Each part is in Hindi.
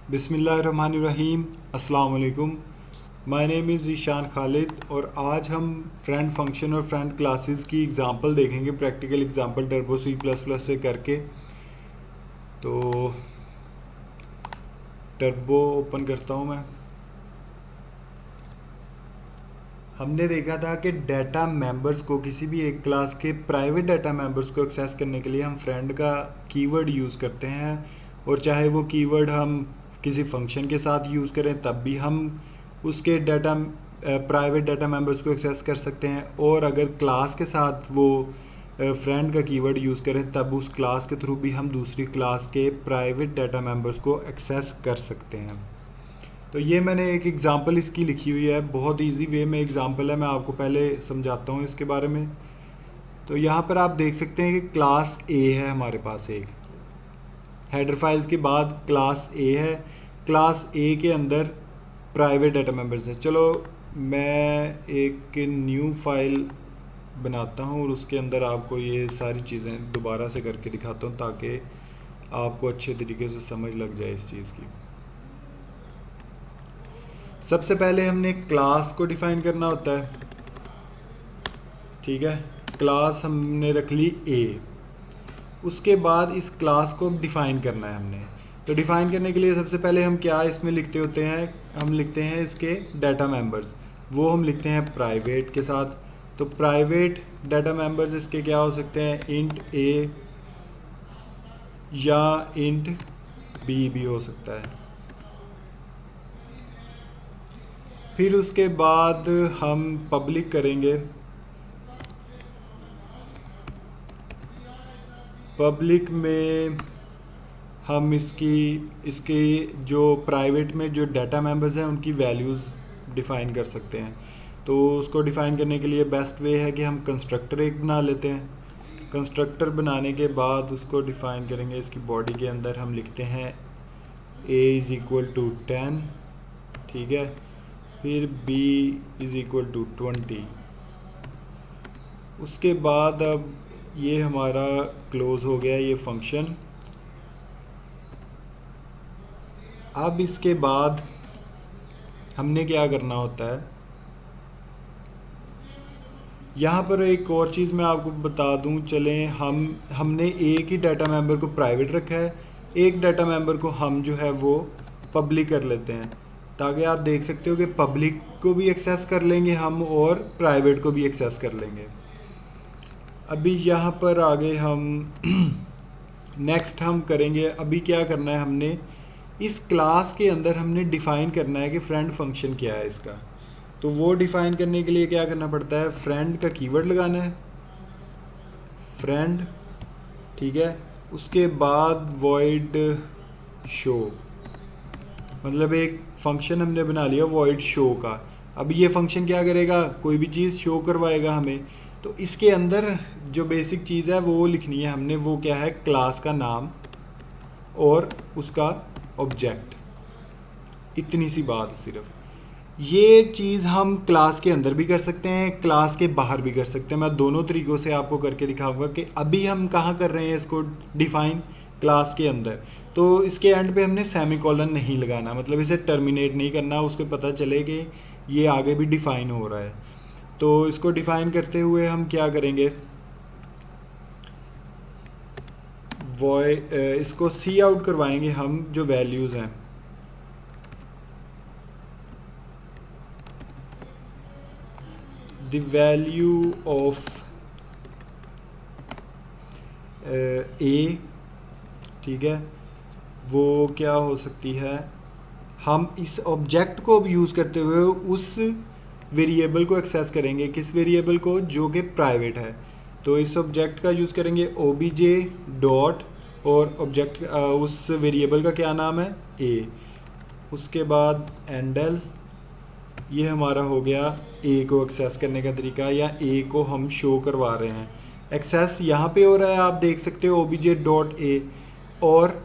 बिस्मिल्लाहिर्रहमानिर्रहीम। अस्सलाम वालेकुम। My name is Ishan Khalid और आज हम फ्रेंड फंक्शन और फ्रेंड क्लासेस की एग्जांपल देखेंगे, प्रैक्टिकल एग्जांपल टर्बो C++ से करके। तो टर्बो ओपन करता हूँ मैं। हमने देखा था कि डाटा मेंबर्स को, किसी भी एक क्लास के प्राइवेट डाटा मेंबर्स को एक्सेस करने के लिए हम फ्रेंड का कीवर्ड यूज़ करते हैं, और चाहे वो कीवर्ड हम किसी फंक्शन के साथ यूज़ करें तब भी हम उसके डाटा प्राइवेट डाटा मेंबर्स को एक्सेस कर सकते हैं, और अगर क्लास के साथ वो फ्रेंड का कीवर्ड यूज़ करें तब उस क्लास के थ्रू भी हम दूसरी क्लास के प्राइवेट डाटा मेंबर्स को एक्सेस कर सकते हैं। तो ये मैंने एक एग्ज़ाम्पल इसकी लिखी हुई है, बहुत इजी वे में एग्ज़ाम्पल है, मैं आपको पहले समझाता हूँ इसके बारे में। तो यहाँ पर आप देख सकते हैं कि क्लास ए है हमारे पास, एक हेडर फाइल्स के बाद क्लास ए है। क्लास ए के अंदर प्राइवेट डाटा मेंबर्स है। चलो मैं एक न्यू फाइल बनाता हूँ और उसके अंदर आपको ये सारी चीज़ें दोबारा से करके दिखाता हूँ ताकि आपको अच्छे तरीके से समझ लग जाए इस चीज़ की। सबसे पहले हमने क्लास को डिफाइन करना होता है, ठीक है। क्लास हमने रख ली ए, उसके बाद इस क्लास को डिफाइन करना है हमने। तो डिफाइन करने के लिए सबसे पहले हम क्या इसमें लिखते होते हैं, हम लिखते हैं इसके डाटा मेंबर्स, वो हम लिखते हैं प्राइवेट के साथ। तो प्राइवेट डाटा मेंबर्स इसके क्या हो सकते हैं, इंट ए या इंट बी भी हो सकता है। फिर उसके बाद हम पब्लिक करेंगे। पब्लिक में हम इसकी जो प्राइवेट में जो डाटा मेंबर्स हैं उनकी वैल्यूज़ डिफ़ाइन कर सकते हैं। तो उसको डिफ़ाइन करने के लिए बेस्ट वे है कि हम कंस्ट्रक्टर एक बना लेते हैं। कंस्ट्रक्टर बनाने के बाद उसको डिफ़ाइन करेंगे। इसकी बॉडी के अंदर हम लिखते हैं a इज़ इक्वल टू 10, ठीक है। फिर b इज़ इक्वल टू 20। उसके बाद अब ये हमारा क्लोज़ हो गया ये फंक्शन। अब इसके बाद हमने क्या करना होता है, यहाँ पर एक और चीज़ मैं आपको बता दूँ। चलें, हमने एक ही डाटा मेंबर को प्राइवेट रखा है, एक डाटा मेंबर को हम जो है वो पब्लिक कर लेते हैं, ताकि आप देख सकते हो कि पब्लिक को भी एक्सेस कर लेंगे हम और प्राइवेट को भी एक्सेस कर लेंगे। अभी यहाँ पर आगे हम नेक्स्ट हम करेंगे। अभी क्या करना है, हमने इस क्लास के अंदर हमने डिफ़ाइन करना है कि फ्रेंड फंक्शन क्या है इसका। तो वो डिफ़ाइन करने के लिए क्या करना पड़ता है, फ्रेंड का कीवर्ड लगाना है, फ्रेंड, ठीक है। उसके बाद वॉइड शो, मतलब एक फंक्शन हमने बना लिया वॉइड शो का। अब ये फंक्शन क्या करेगा, कोई भी चीज़ शो करवाएगा हमें। तो इसके अंदर जो बेसिक चीज़ है वो लिखनी है हमने, वो क्या है, क्लास का नाम और उसका ऑब्जेक्ट। इतनी सी बात सिर्फ। ये चीज़ हम क्लास के अंदर भी कर सकते हैं, क्लास के बाहर भी कर सकते हैं। मैं दोनों तरीक़ों से आपको करके दिखाऊंगा कि अभी हम कहाँ कर रहे हैं इसको डिफ़ाइन, क्लास के अंदर। तो इसके एंड पे हमने सेमीकोलन नहीं लगाना, मतलब इसे टर्मिनेट नहीं करना, उसको पता चले कि ये आगे भी डिफ़ाइन हो रहा है। तो इसको डिफ़ाइन करते हुए हम क्या करेंगे, इसको सी आउट करवाएंगे हम जो वैल्यूज़ हैं। द वैल्यू ऑफ ए, ठीक है, वो क्या हो सकती है, हम इस ऑब्जेक्ट को यूज़ करते हुए उस वेरिएबल को एक्सेस करेंगे। किस वेरिएबल को, जो कि प्राइवेट है। तो इस ऑब्जेक्ट का यूज़ करेंगे obj डॉट, और ऑब्जेक्ट उस वेरिएबल का क्या नाम है, ए। उसके बाद एंडल, ये हमारा हो गया ए को एक्सेस करने का तरीका, या ए को हम शो करवा रहे हैं। एक्सेस यहाँ पे हो रहा है, आप देख सकते हो obj डॉट ए, और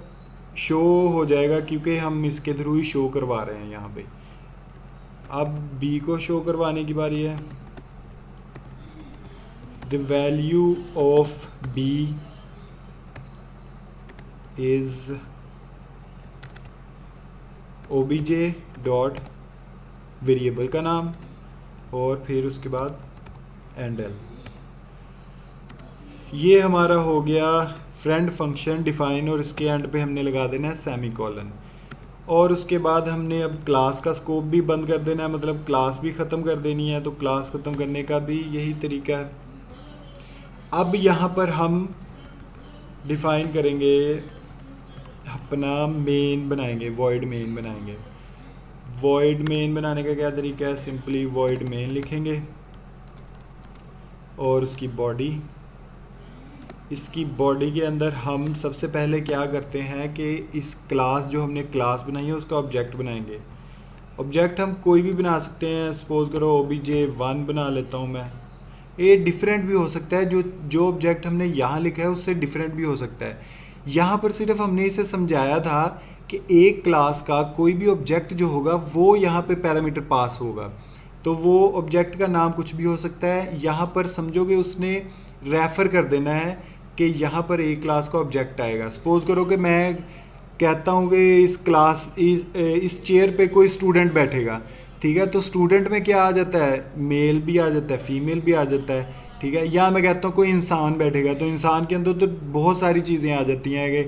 शो हो जाएगा क्योंकि हम इसके थ्रू ही शो करवा रहे हैं यहाँ पे। अब बी को शो करवाने की बारी है। The value of B is obj dot variable का नाम और फिर उसके बाद एंडल। ये हमारा हो गया फ्रेंड फंक्शन डिफाइन और इसके एंड पे हमने लगा देना है सेमी कॉलन। और उसके बाद हमने अब क्लास का स्कोप भी बंद कर देना है, मतलब क्लास भी ख़त्म कर देनी है। तो क्लास ख़त्म करने का भी यही तरीका है। अब यहाँ पर हम डिफाइन करेंगे अपना मेन बनाएंगे, वॉइड मेन बनाएंगे। वॉइड मेन बनाने का क्या तरीका है, सिंपली वॉइड मेन लिखेंगे और उसकी बॉडी, इसकी बॉडी के अंदर हम सबसे पहले क्या करते हैं कि इस क्लास जो हमने क्लास बनाई है उसका ऑब्जेक्ट बनाएंगे। ऑब्जेक्ट हम कोई भी बना सकते हैं, सपोज करो obj1 बना लेता हूँ मैं। ये डिफरेंट भी हो सकता है, जो ऑब्जेक्ट हमने यहाँ लिखा है उससे डिफरेंट भी हो सकता है। यहाँ पर सिर्फ हमने इसे समझाया था कि एक क्लास का कोई भी ऑब्जेक्ट जो होगा वो यहाँ पे पैरामीटर पास होगा, तो वो ऑब्जेक्ट का नाम कुछ भी हो सकता है। यहाँ पर समझोगे उसने रेफ़र कर देना है कि यहाँ पर एक क्लास का ऑब्जेक्ट आएगा। सपोज करो कि मैं कहता हूँ कि इस चेयर पे कोई स्टूडेंट बैठेगा, ठीक है। तो स्टूडेंट में क्या आ जाता है, मेल भी आ जाता है, फीमेल भी आ जाता है, ठीक है। या मैं कहता हूँ कोई इंसान बैठेगा, तो इंसान के अंदर तो बहुत सारी चीज़ें आ जाती हैं कि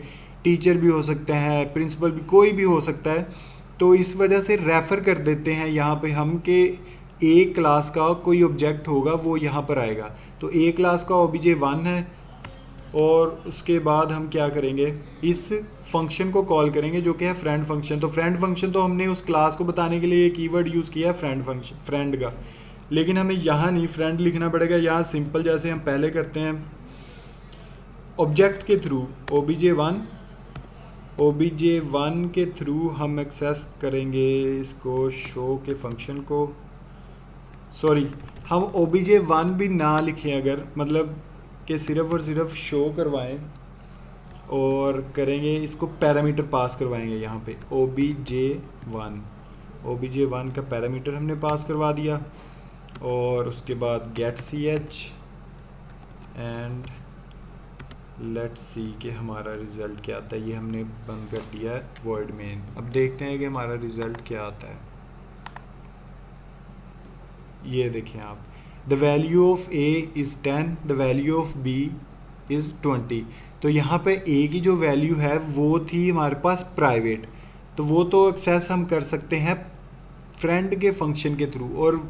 टीचर भी हो सकते हैं, प्रिंसिपल भी, कोई भी हो सकता है। तो इस वजह से रेफ़र कर देते हैं यहाँ पे हम कि एक क्लास का कोई ऑब्जेक्ट होगा वो यहाँ पर आएगा। तो एक क्लास का obj1 है और उसके बाद हम क्या करेंगे, इस फंक्शन को कॉल करेंगे जो कि है फ्रेंड फंक्शन। तो फ्रेंड फंक्शन तो हमने उस क्लास को बताने के लिए कीवर्ड यूज़ किया है फ्रेंड फंक्शन, फ्रेंड का। लेकिन हमें यहाँ नहीं फ्रेंड लिखना पड़ेगा, यहाँ सिंपल जैसे हम पहले करते हैं ऑब्जेक्ट के थ्रू obj1 के थ्रू हम एक्सेस करेंगे इसको, शो के फंक्शन को। सॉरी, हम obj1 भी ना लिखें अगर, मतलब कि सिर्फ और सिर्फ शो करवाएं और करेंगे इसको पैरामीटर पास करवाएंगे यहाँ पे obj1 का पैरामीटर हमने पास करवा दिया। और उसके बाद get ch and let's see कि हमारा रिज़ल्ट क्या आता है। ये हमने बंद कर दिया है वॉइड मेन। अब देखते हैं कि हमारा रिज़ल्ट क्या आता है। ये देखें आप, the value of a is 10, the value of b is 20। तो यहाँ पे a की जो वैल्यू है वो थी हमारे पास प्राइवेट, तो वो तो एक्सेस हम कर सकते हैं फ्रेंड के फंक्शन के थ्रू। और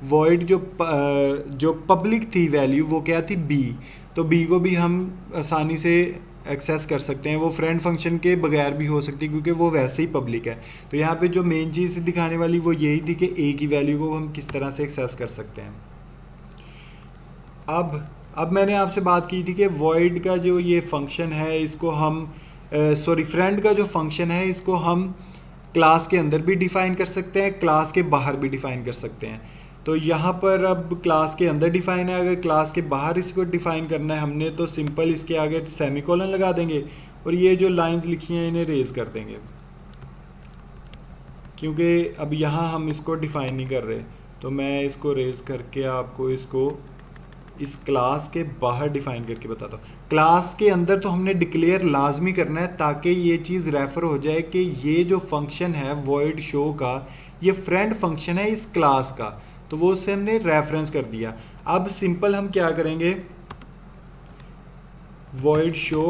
वॉइड जो पब्लिक थी वैल्यू वो क्या थी b, तो b को भी हम आसानी से एक्सेस कर सकते हैं, वो फ्रेंड फंक्शन के बगैर भी हो सकती है क्योंकि वो वैसे ही पब्लिक है। तो यहाँ पे जो मेन चीज़ दिखाने वाली वो यही थी कि a की वैल्यू को हम किस तरह से एक्सेस कर सकते हैं। अब मैंने आपसे बात की थी कि वॉइड का जो ये फंक्शन है इसको हम फ्रेंड का जो फंक्शन है इसको हम क्लास के अंदर भी डिफ़ाइन कर सकते हैं, क्लास के बाहर भी डिफ़ाइन कर सकते हैं। तो यहाँ पर अब क्लास के अंदर डिफ़ाइन है, अगर क्लास के बाहर इसको डिफ़ाइन करना है हमने तो सिंपल इसके आगे सेमीकोलन लगा देंगे और ये जो लाइंस लिखी हैं इन्हें रेज कर देंगे, क्योंकि अब यहाँ हम इसको डिफ़ाइन नहीं कर रहे। तो मैं इसको रेज करके आपको इसको इस क्लास के बाहर डिफ़ाइन करके बताता हूँ। क्लास के अंदर तो हमने डिक्लेयर लाजमी करना है ताकि ये चीज़ रेफ़र हो जाए कि ये जो फंक्शन है वॉइड शो का ये फ्रेंड फंक्शन है इस क्लास का, तो वो उससे हमने रेफरेंस कर दिया। अब सिंपल हम क्या करेंगे, वॉइड शो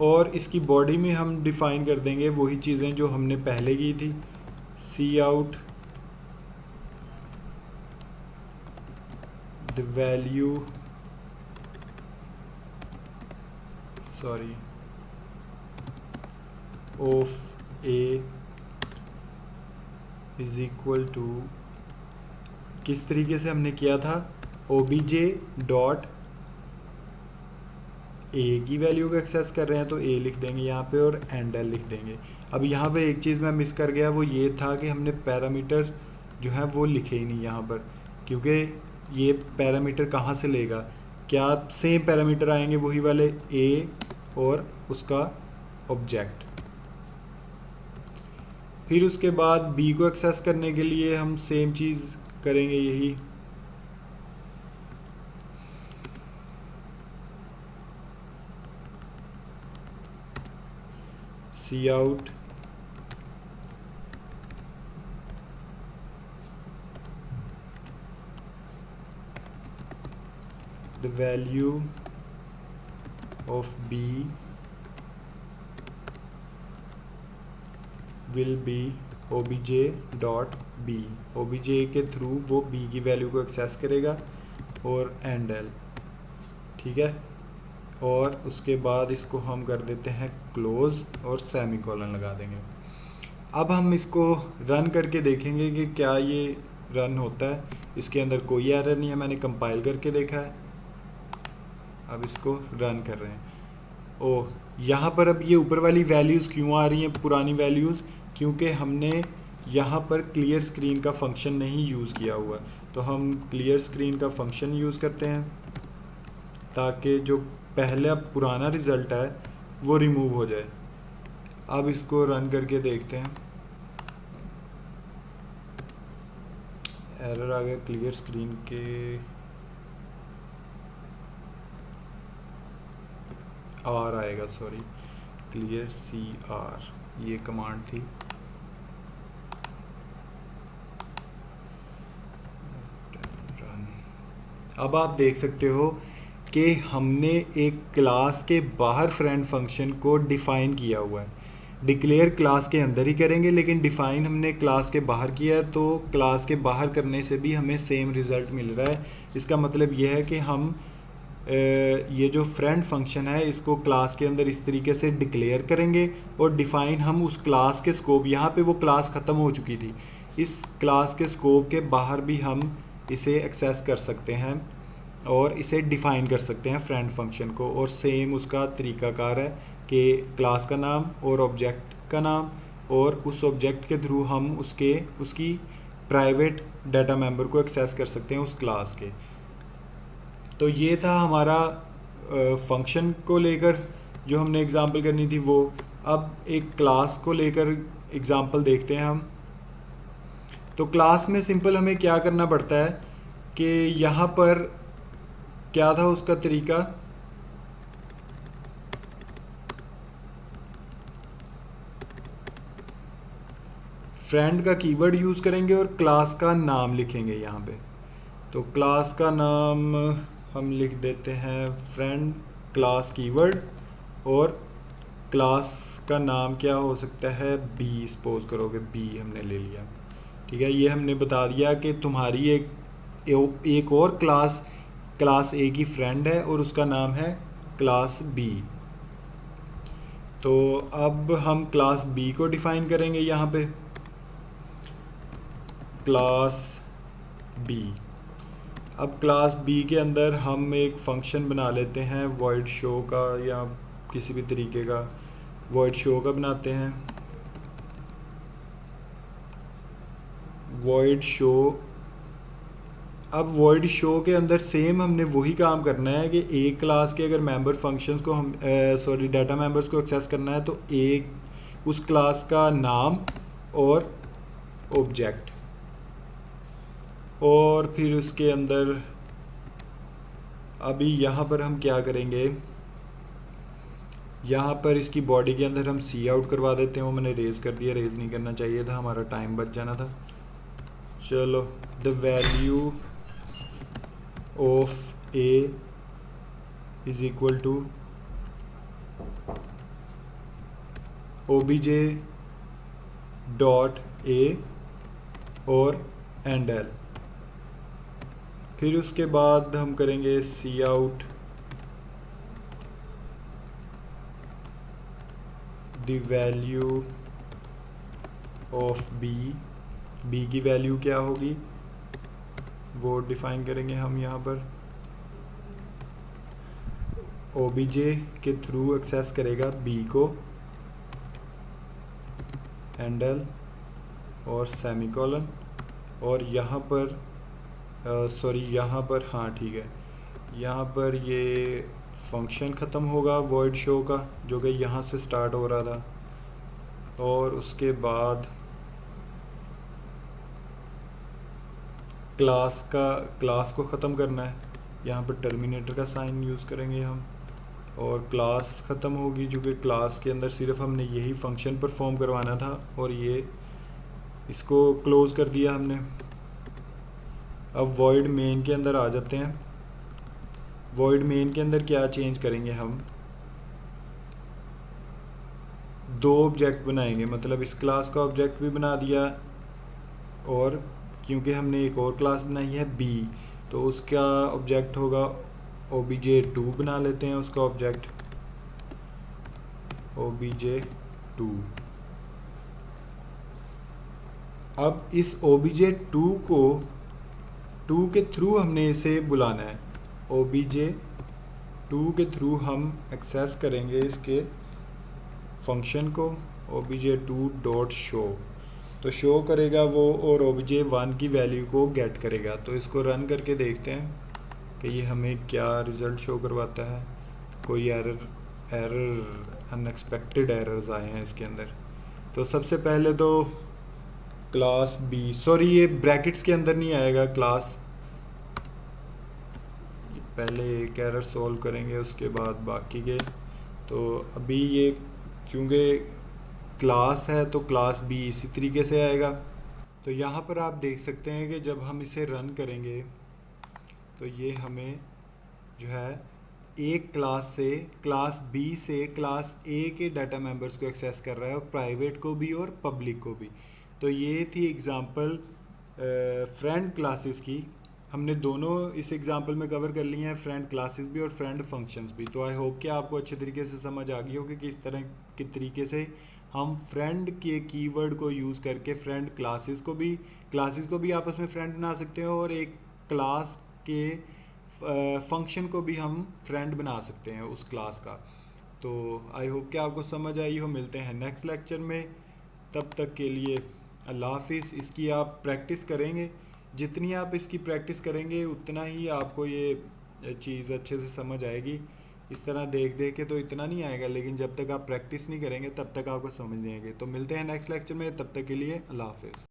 और इसकी बॉडी में हम डिफ़ाइन कर देंगे वही चीज़ें जो हमने पहले की थी, सी out the value of a is equal to, किस तरीके से हमने किया था, obj डॉट a की वैल्यू को एक्सेस कर रहे हैं तो a लिख देंगे यहाँ पे और एंडल लिख देंगे। अब यहाँ पे एक चीज़ मैं मिस कर गया, वो ये था कि हमने पैरामीटर जो है वो लिखे ही नहीं यहाँ पर, क्योंकि ये पैरामीटर कहाँ से लेगा, क्या सेम पैरामीटर आएंगे वही वाले a और उसका ऑब्जेक्ट। फिर उसके बाद b को एक्सेस करने के लिए हम सेम चीज़ करेंगे यही, cout the value of b will be obj dot b. obj के थ्रू वो b की वैल्यू को एक्सेस करेगा और एंड एल, ठीक है। और उसके बाद इसको हम कर देते हैं क्लोज और सेमी कॉलन लगा देंगे। अब हम इसको रन करके देखेंगे कि क्या ये रन होता है। इसके अंदर कोई एरर नहीं है, मैंने कंपाइल करके देखा है। अब इसको रन कर रहे हैं। ओह, यहाँ पर अब ये ऊपर वाली वैल्यूज़ क्यों आ रही हैं, पुरानी वैल्यूज़? क्योंकि हमने यहाँ पर क्लियर स्क्रीन का फंक्शन नहीं यूज़ किया हुआ। तो हम क्लियर स्क्रीन का फंक्शन यूज़ करते हैं ताकि जो पहला पुराना रिज़ल्ट है वो रिमूव हो जाए। अब इसको रन करके देखते हैं। एरर आ गया क्लियर स्क्रीन के, आर आएगा, सॉरी, क्लियर CR ये कमांड थी। अब आप देख सकते हो कि हमने एक क्लास के बाहर फ्रेंड फंक्शन को डिफ़ाइन किया हुआ है। डिक्लेयर क्लास के अंदर ही करेंगे, लेकिन डिफ़ाइन हमने क्लास के बाहर किया है, तो क्लास के बाहर करने से भी हमें सेम रिज़ल्ट मिल रहा है। इसका मतलब यह है कि हम ये जो फ्रेंड फंक्शन है इसको क्लास के अंदर इस तरीके से डिक्लेयर करेंगे और डिफ़ाइन हम उस क्लास के स्कोप, यहाँ पे वो क्लास ख़त्म हो चुकी थी, इस क्लास के स्कोप के बाहर भी हम इसे एक्सेस कर सकते हैं और इसे डिफ़ाइन कर सकते हैं फ्रेंड फंक्शन को। और सेम उसका तरीकाकार है कि क्लास का नाम और ऑब्जेक्ट का नाम, और उस ऑब्जेक्ट के थ्रू हम उसकी प्राइवेट डाटा मेंबर को एक्सेस कर सकते हैं उस क्लास के। तो ये था हमारा फंक्शन को लेकर जो हमने एग्जांपल करनी थी वो। अब एक क्लास को लेकर एग्जांपल देखते हैं हम। तो क्लास में सिंपल हमें क्या करना पड़ता है कि यहाँ पर क्या था उसका तरीका, फ्रेंड का कीवर्ड यूज़ करेंगे और क्लास का नाम लिखेंगे यहाँ पे। तो क्लास का नाम हम लिख देते हैं फ्रेंड क्लास कीवर्ड, और क्लास का नाम क्या हो सकता है, बी, सपोज करोगे बी हमने ले लिया, ठीक है। ये हमने बता दिया कि तुम्हारी एक और क्लास ए की फ्रेंड है और उसका नाम है क्लास बी। तो अब हम क्लास बी को डिफ़ाइन करेंगे यहाँ पे, क्लास बी। अब क्लास बी के अंदर हम एक फ़ंक्शन बना लेते हैं वॉइड शो का, या किसी भी तरीके का वॉइड शो का बनाते हैं। वॉइड शो, अब वॉइड शो के अंदर सेम हमने वही काम करना है कि एक क्लास के अगर मेंबर फंक्शंस को हम डाटा मेंबर्स को एक्सेस करना है तो एक उस क्लास का नाम और ऑब्जेक्ट, और फिर उसके अंदर अभी यहाँ पर हम क्या करेंगे, यहाँ पर इसकी बॉडी के अंदर हम सी आउट करवा देते हैं। वो मैंने रेज़ कर दिया, रेज़ नहीं करना चाहिए था, हमारा टाइम बच जाना था। चलो, the value of a is equal to obj dot a और एंड एल। फिर उसके बाद हम करेंगे cout the value of b की वैल्यू क्या होगी वो डिफ़ाइन करेंगे हम यहाँ पर। obj के थ्रू एक्सेस करेगा बी को, एंडल और सेमीकोलन, और यहाँ पर यहाँ पर, हाँ ठीक है, यहाँ पर ये फंक्शन ख़त्म होगा वॉइड शो का जो कि यहाँ से स्टार्ट हो रहा था, और उसके बाद क्लास को ख़त्म करना है। यहाँ पर टर्मिनेटर का साइन यूज़ करेंगे हम, और क्लास ख़त्म होगी, चूँकि क्लास के अंदर सिर्फ हमने यही फंक्शन परफॉर्म करवाना था और ये इसको क्लोज़ कर दिया हमने। अब वॉइड मेन के अंदर आ जाते हैं। वॉइड मेन के अंदर क्या चेंज करेंगे, हम दो ऑब्जेक्ट बनाएंगे, मतलब इस क्लास का ऑब्जेक्ट भी बना दिया और क्योंकि हमने एक और क्लास बनाई है बी, तो उसका ऑब्जेक्ट होगा obj2 बना लेते हैं उसका ऑब्जेक्ट obj2। अब इस obj2 को 2 के थ्रू हमने इसे बुलाना है। obj2 के थ्रू हम एक्सेस करेंगे इसके फंक्शन को obj2.show, तो शो करेगा वो और obj1 की वैल्यू को गेट करेगा। तो इसको रन करके देखते हैं कि ये हमें क्या रिज़ल्ट शो करवाता है। कोई एरर अनएक्सपेक्टेड एरर्स आए हैं इसके अंदर। तो सबसे पहले तो क्लास बी, सॉरी ये ब्रैकेट्स के अंदर नहीं आएगा क्लास, पहले एक एरर सॉल्व करेंगे उसके बाद बाकी के। तो अभी ये चूँकि क्लास है तो क्लास बी इसी तरीके से आएगा। तो यहाँ पर आप देख सकते हैं कि जब हम इसे रन करेंगे तो ये हमें जो है एक क्लास से, क्लास बी से क्लास ए के डाटा मेंबर्स को एक्सेस कर रहा है, और प्राइवेट को भी और पब्लिक को भी। तो ये थी एग्ज़ाम्पल फ्रेंड क्लासेस की। हमने दोनों इस एग्जांपल में कवर कर लिए हैं, फ्रेंड क्लासेस भी और फ्रेंड फंक्शंस भी। तो आई होप कि आपको अच्छे तरीके से समझ आ गई होगी कि किस तरह के तरीके से हम फ्रेंड के कीवर्ड को यूज़ करके फ्रेंड क्लासेस को भी आपस में फ्रेंड बना सकते हैं, और एक क्लास के फंक्शन को भी हम फ्रेंड बना सकते हैं उस क्लास का। तो आई होप कि आपको समझ आई हो। मिलते हैं नेक्स्ट लेक्चर में, तब तक के लिए अल्लाह हाफिज़। इसकी आप प्रैक्टिस करेंगे, जितनी आप इसकी प्रैक्टिस करेंगे उतना ही आपको ये चीज़ अच्छे से समझ आएगी। इस तरह देख देख के तो इतना नहीं आएगा, लेकिन जब तक आप प्रैक्टिस नहीं करेंगे तब तक आपको समझ नहीं आएगी। तो मिलते हैं नेक्स्ट लेक्चर में, तब तक के लिए अल्लाह हाफिज़।